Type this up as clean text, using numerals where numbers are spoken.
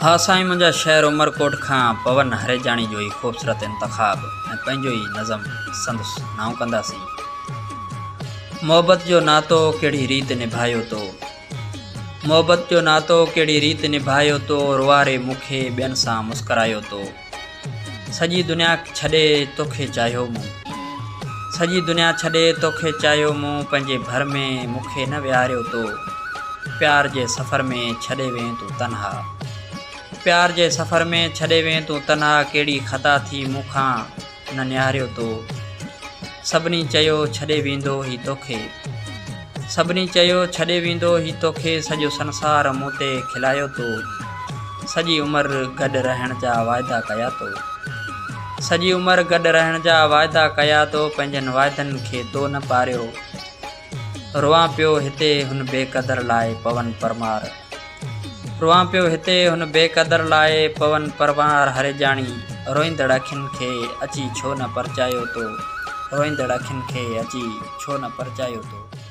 हाँ साईं, मुंहिंजा शहर उमरकोट खां पवन हरेजाणी जो ही ख़ूबसूरत इंतखाब ऐं पंहिंजो ही नज़म संदसि नाऊं कंदासीं। मोहब्बत जो नातो कहिड़ी रीत निभायो तो, मोहब्बत जो नातो कहिड़ी रीत निभायो तो, रुआरे मूंखे ॿियनि सां मुस्करायो तो। सॼी दुनिया छॾे तोखे चाहियो मूं, सॼी दुनिया छॾे तोखे चाहियो मूं, पंहिंजे भर में मूंखे न विहारियो तो। प्यार जे सफ़र में छॾे वें तूं तन्हा, प्यार जे सफ़र में छॾे वें तूं तन्हा, कहिड़ी ख़ता थी मूंखां न निहारियो तो। सभिनी चयो छॾे वेंदो ही तोखे, सभिनी चयो छॾे वेंदो ही तोखे, सॼो संसार मूं ते खिलायो तो। सॼी उमिरि गॾु रहण जा वाइदा कया तो, सॼी उमिरि गॾु रहण जा वाइदा कया तो, पंहिंजनि वाइदनि खे तो न पारियो। रुआं पियो हिते हुन बेक़दर लाइ पवन परमार, रुआं पियो हिते हुन बेक़दर लाइ पवन परमार हरेजाणी। रोईंदड़ अखियुनि खे अची छो न परचायो तो, रोईंदड़ अखियुनि खे अची छो न परचायो तो।